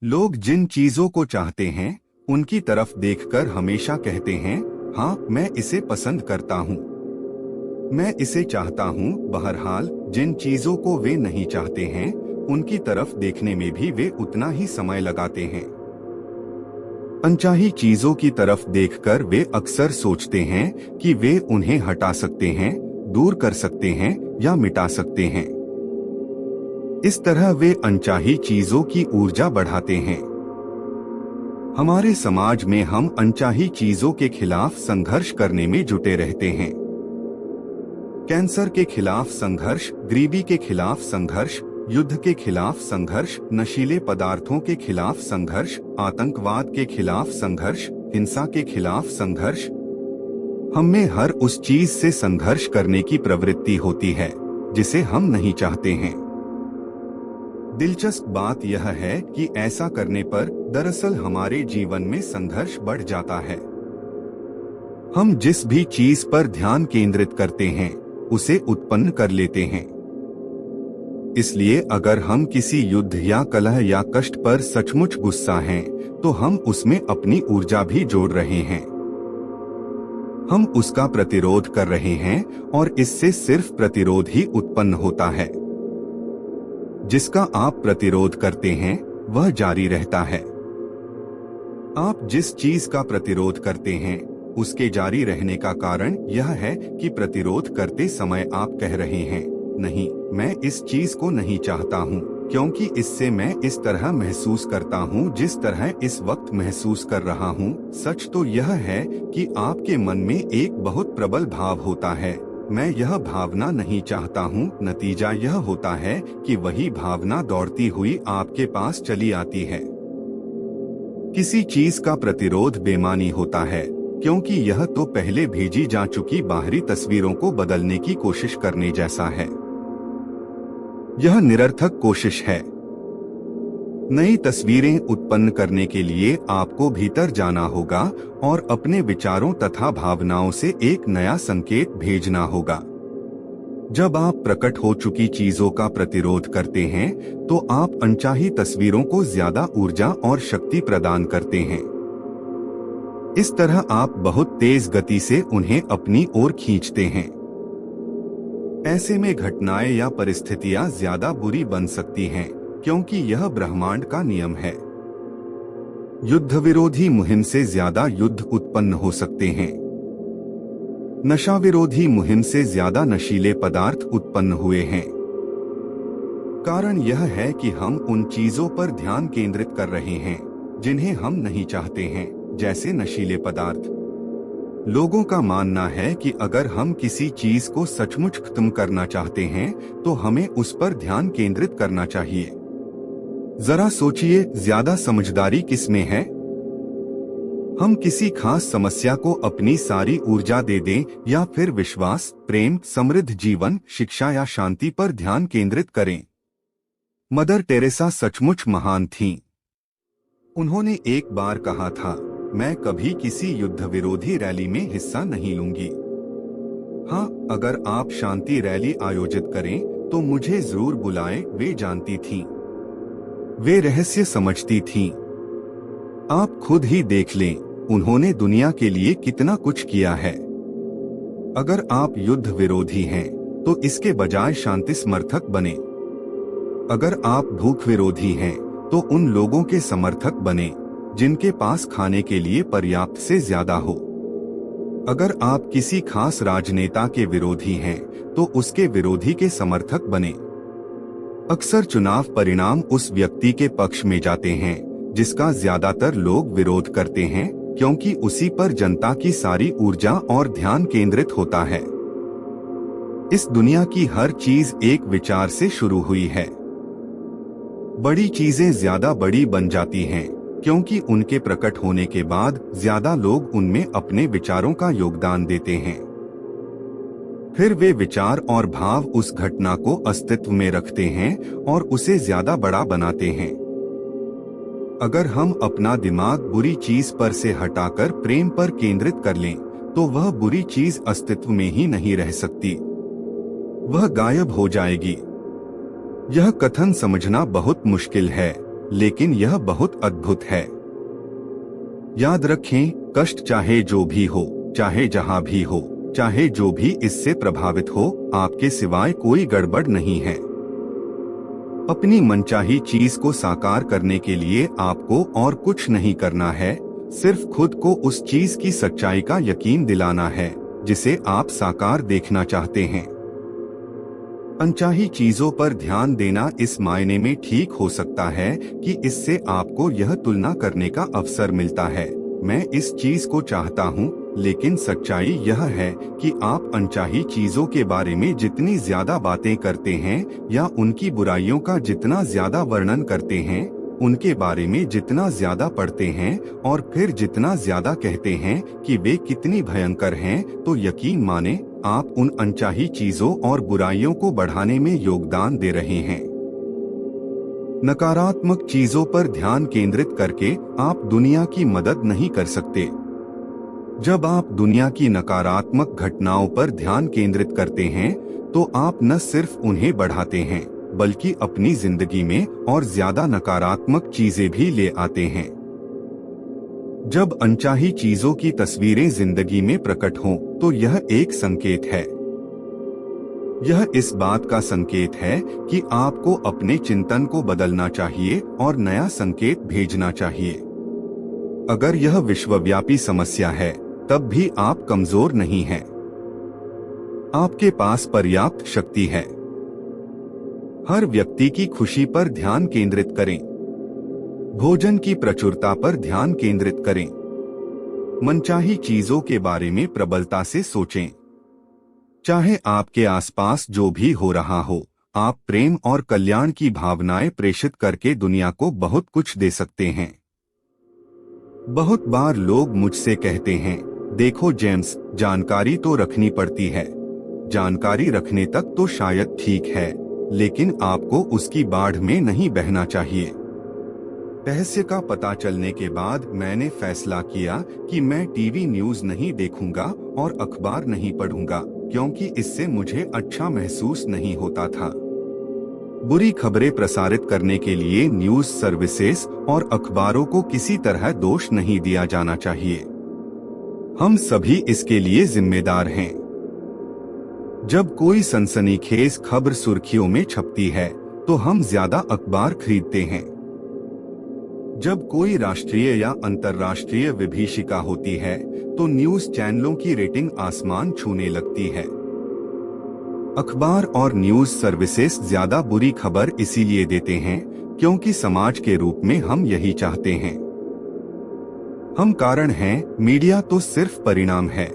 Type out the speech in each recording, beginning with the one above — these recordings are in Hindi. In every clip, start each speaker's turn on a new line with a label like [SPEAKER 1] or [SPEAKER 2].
[SPEAKER 1] लोग जिन चीजों को चाहते हैं उनकी तरफ देखकर हमेशा कहते हैं, हाँ मैं इसे पसंद करता हूँ, मैं इसे चाहता हूँ। बहरहाल जिन चीजों को वे नहीं चाहते हैं उनकी तरफ देखने में भी वे उतना ही समय लगाते हैं। अनचाही चीजों की तरफ देखकर वे अक्सर सोचते हैं कि वे उन्हें हटा सकते हैं, दूर कर सकते हैं या मिटा सकते हैं। इस तरह वे अनचाही चीजों की ऊर्जा बढ़ाते हैं। हमारे समाज में हम अनचाही चीजों के खिलाफ संघर्ष करने में जुटे रहते हैं। कैंसर के खिलाफ संघर्ष, गरीबी के खिलाफ संघर्ष, युद्ध के खिलाफ संघर्ष, नशीले पदार्थों के खिलाफ संघर्ष, आतंकवाद के खिलाफ संघर्ष, हिंसा के खिलाफ संघर्ष। हम में हर उस चीज से संघर्ष करने की प्रवृत्ति होती है जिसे हम नहीं चाहते हैं। दिलचस्प बात यह है कि ऐसा करने पर दरअसल हमारे जीवन में संघर्ष बढ़ जाता है। हम जिस भी चीज पर ध्यान केंद्रित करते हैं उसे उत्पन्न कर लेते हैं। इसलिए अगर हम किसी युद्ध या कलह या कष्ट पर सचमुच गुस्सा हैं, तो हम उसमें अपनी ऊर्जा भी जोड़ रहे हैं। हम उसका प्रतिरोध कर रहे हैं और इससे सिर्फ प्रतिरोध ही उत्पन्न होता है। जिसका आप प्रतिरोध करते हैं वह जारी रहता है। आप जिस चीज का प्रतिरोध करते हैं उसके जारी रहने का कारण यह है कि प्रतिरोध करते समय आप कह रहे हैं, नहीं, मैं इस चीज को नहीं चाहता हूँ, क्योंकि इससे मैं इस तरह महसूस करता हूँ जिस तरह इस वक्त महसूस कर रहा हूँ। सच तो यह है कि आपके मन में एक बहुत प्रबल भाव होता है, मैं यह भावना नहीं चाहता हूँ। नतीजा यह होता है कि वही भावना दौड़ती हुई आपके पास चली आती है। किसी चीज का प्रतिरोध बेमानी होता है, क्योंकि यह तो पहले भेजी जा चुकी बाहरी तस्वीरों को बदलने की कोशिश करने जैसा है। यह निरर्थक कोशिश है। नई तस्वीरें उत्पन्न करने के लिए आपको भीतर जाना होगा और अपने विचारों तथा भावनाओं से एक नया संकेत भेजना होगा। जब आप प्रकट हो चुकी चीजों का प्रतिरोध करते हैं तो आप अनचाही तस्वीरों को ज्यादा ऊर्जा और शक्ति प्रदान करते हैं। इस तरह आप बहुत तेज गति से उन्हें अपनी ओर खींचते हैं। ऐसे में घटनाएं या परिस्थितियां ज्यादा बुरी बन सकती हैं, क्योंकि यह ब्रह्मांड का नियम है। युद्ध विरोधी मुहिम से ज्यादा युद्ध उत्पन्न हो सकते हैं। नशा विरोधी मुहिम से ज्यादा नशीले पदार्थ उत्पन्न हुए हैं। कारण यह है कि हम उन चीजों पर ध्यान केंद्रित कर रहे हैं जिन्हें हम नहीं चाहते हैं, जैसे नशीले पदार्थ। लोगों का मानना है कि अगर हम किसी चीज को सचमुच खत्म करना चाहते हैं तो हमें उस पर ध्यान केंद्रित करना चाहिए। जरा सोचिए, ज्यादा समझदारी किसमें है? हम किसी खास समस्या को अपनी सारी ऊर्जा दे दें या फिर विश्वास, प्रेम, समृद्ध जीवन, शिक्षा या शांति पर ध्यान केंद्रित करें। मदर टेरेसा सचमुच महान थीं। उन्होंने एक बार कहा था, मैं कभी किसी युद्ध विरोधी रैली में हिस्सा नहीं लूंगी। हाँ, अगर आप शांति रैली आयोजित करें तो मुझे जरूर बुलाएं। वे जानती थीं, वे रहस्य समझती थीं। आप खुद ही देख लें, उन्होंने दुनिया के लिए कितना कुछ किया है। अगर आप युद्ध विरोधी हैं तो इसके बजाय शांति समर्थक बने। अगर आप भूख विरोधी हैं तो उन लोगों के समर्थक बने जिनके पास खाने के लिए पर्याप्त से ज्यादा हो। अगर आप किसी खास राजनेता के विरोधी हैं तो उसके विरोधी के समर्थक बने। अक्सर चुनाव परिणाम उस व्यक्ति के पक्ष में जाते हैं जिसका ज्यादातर लोग विरोध करते हैं, क्योंकि उसी पर जनता की सारी ऊर्जा और ध्यान केंद्रित होता है। इस दुनिया की हर चीज एक विचार से शुरू हुई है। बड़ी चीजें ज्यादा बड़ी बन जाती हैं क्योंकि उनके प्रकट होने के बाद ज्यादा लोग उनमें अपने विचारों का योगदान देते हैं। फिर वे विचार और भाव उस घटना को अस्तित्व में रखते हैं और उसे ज्यादा बड़ा बनाते हैं। अगर हम अपना दिमाग बुरी चीज पर से हटाकर प्रेम पर केंद्रित कर लें तो वह बुरी चीज अस्तित्व में ही नहीं रह सकती, वह गायब हो जाएगी। यह कथन समझना बहुत मुश्किल है, लेकिन यह बहुत अद्भुत है। याद रखें, कष्ट चाहे जो भी हो, चाहे जहां भी हो, चाहे जो भी इससे प्रभावित हो, आपके सिवाय कोई गड़बड़ नहीं है। अपनी मनचाही चीज को साकार करने के लिए आपको और कुछ नहीं करना है, सिर्फ खुद को उस चीज की सच्चाई का यकीन दिलाना है जिसे आप साकार देखना चाहते हैं। अनचाही चीजों पर ध्यान देना इस मायने में ठीक हो सकता है कि इससे आपको यह तुलना करने का अवसर मिलता है, मैं इस चीज को चाहता हूँ, लेकिन सच्चाई यह है कि आप अनचाही चीजों के बारे में जितनी ज्यादा बातें करते हैं या उनकी बुराइयों का जितना ज्यादा वर्णन करते हैं, उनके बारे में जितना ज्यादा पढ़ते हैं और फिर जितना ज्यादा कहते हैं कि वे कितनी भयंकर हैं, तो यकीन माने आप उन अनचाही चीजों और बुराइयों को बढ़ाने में योगदान दे रहे हैं। नकारात्मक चीजों पर ध्यान केंद्रित करके आप दुनिया की मदद नहीं कर सकते। जब आप दुनिया की नकारात्मक घटनाओं पर ध्यान केंद्रित करते हैं, तो आप न सिर्फ उन्हें बढ़ाते हैं, बल्कि अपनी जिंदगी में और ज्यादा नकारात्मक चीजें भी ले आते हैं। जब अनचाही चीजों की तस्वीरें जिंदगी में प्रकट हों, तो यह एक संकेत है। यह इस बात का संकेत है कि आपको अपने चिंतन को बदलना चाहिए और नया संकेत भेजना चाहिए। अगर यह विश्वव्यापी समस्या है, तब भी आप कमजोर नहीं हैं। आपके पास पर्याप्त शक्ति है। हर व्यक्ति की खुशी पर ध्यान केंद्रित करें। भोजन की प्रचुरता पर ध्यान केंद्रित करें। मनचाही चीजों के बारे में प्रबलता से सोचें। चाहे आपके आसपास जो भी हो रहा हो, आप प्रेम और कल्याण की भावनाएं प्रेषित करके दुनिया को बहुत कुछ दे सकते हैं। बहुत बार लोग मुझसे कहते हैं, देखो जेम्स, जानकारी तो रखनी पड़ती है। जानकारी रखने तक तो शायद ठीक है, लेकिन आपको उसकी बाढ़ में नहीं बहना चाहिए। रहस्य का पता चलने के बाद मैंने फैसला किया कि मैं टीवी न्यूज़ नहीं देखूंगा और अखबार नहीं पढ़ूंगा, क्योंकि इससे मुझे अच्छा महसूस नहीं होता था। बुरी खबरें प्रसारित करने के लिए न्यूज़ सर्विसेज और अखबारों को किसी तरह दोष नहीं दिया जाना चाहिए। हम सभी इसके लिए जिम्मेदार हैं। जब कोई सनसनीखेज खबर सुर्खियों में छपती है, तो हम ज्यादा अखबार खरीदते हैं। जब कोई राष्ट्रीय या अंतर्राष्ट्रीय विभीषिका होती है, तो न्यूज चैनलों की रेटिंग आसमान छूने लगती है। अखबार और न्यूज सर्विसेज ज्यादा बुरी खबर इसीलिए देते हैं क्योंकि समाज के रूप में हम यही चाहते हैं। हम कारण हैं, मीडिया तो सिर्फ परिणाम है।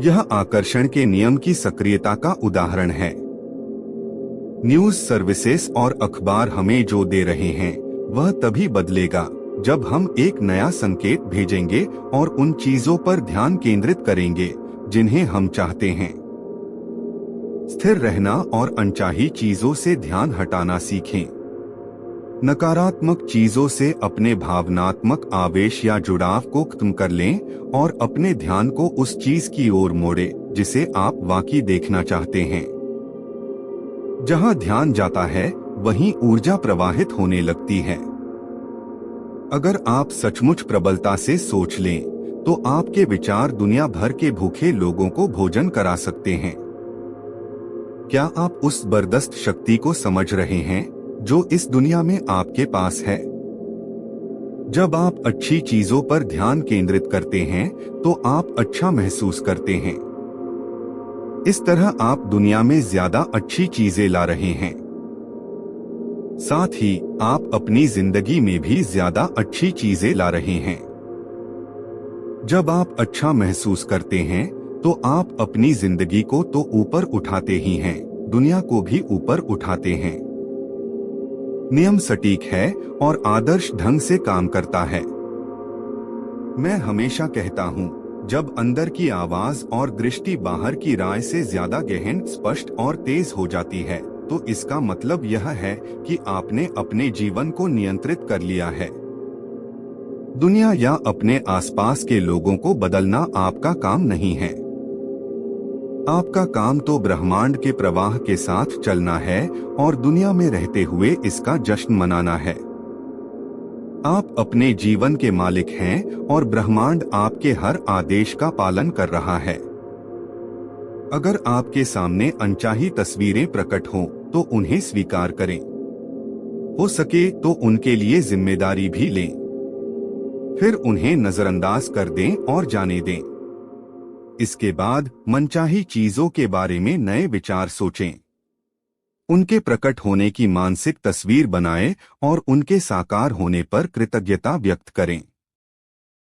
[SPEAKER 1] यह आकर्षण के नियम की सक्रियता का उदाहरण है। न्यूज सर्विसेज और अखबार हमें जो दे रहे हैं, वह तभी बदलेगा जब हम एक नया संकेत भेजेंगे और उन चीजों पर ध्यान केंद्रित करेंगे जिन्हें हम चाहते हैं। स्थिर रहना और अनचाही चीजों से ध्यान हटाना सीखें। नकारात्मक चीजों से अपने भावनात्मक आवेश या जुड़ाव को खत्म कर लें और अपने ध्यान को उस चीज की ओर मोड़े जिसे आप वाकई देखना चाहते हैं। जहां ध्यान जाता है, वहीं ऊर्जा प्रवाहित होने लगती है। अगर आप सचमुच प्रबलता से सोच लें, तो आपके विचार दुनिया भर के भूखे लोगों को भोजन करा सकते हैं। क्या आप उस बर्दाश्त शक्ति को समझ रहे हैं जो इस दुनिया में आपके पास है? जब आप अच्छी चीजों पर ध्यान केंद्रित करते हैं, तो आप अच्छा महसूस करते हैं। इस तरह आप दुनिया में ज्यादा अच्छी चीजें ला रहे हैं। साथ ही आप अपनी जिंदगी में भी ज्यादा अच्छी चीजें ला रहे हैं। जब आप अच्छा महसूस करते हैं, तो आप अपनी जिंदगी को तो ऊपर उठाते ही हैं, दुनिया को भी ऊपर उठाते हैं। नियम सटीक है और आदर्श ढंग से काम करता है। मैं हमेशा कहता हूँ, जब अंदर की आवाज और दृष्टि बाहर की राय से ज्यादा गहन, स्पष्ट और तेज हो जाती है, तो इसका मतलब यह है कि आपने अपने जीवन को नियंत्रित कर लिया है। दुनिया या अपने आसपास के लोगों को बदलना आपका काम नहीं है। आपका काम तो ब्रह्मांड के प्रवाह के साथ चलना है और दुनिया में रहते हुए इसका जश्न मनाना है। आप अपने जीवन के मालिक हैं और ब्रह्मांड आपके हर आदेश का पालन कर रहा है। अगर आपके सामने अनचाही तस्वीरें प्रकट हों, तो उन्हें स्वीकार करें। हो सके तो उनके लिए जिम्मेदारी भी लें, फिर उन्हें नजरअंदाज कर दें और जाने दें। इसके बाद मनचाही चीजों के बारे में नए विचार सोचें। उनके प्रकट होने की मानसिक तस्वीर बनाएं और उनके साकार होने पर कृतज्ञता व्यक्त करें।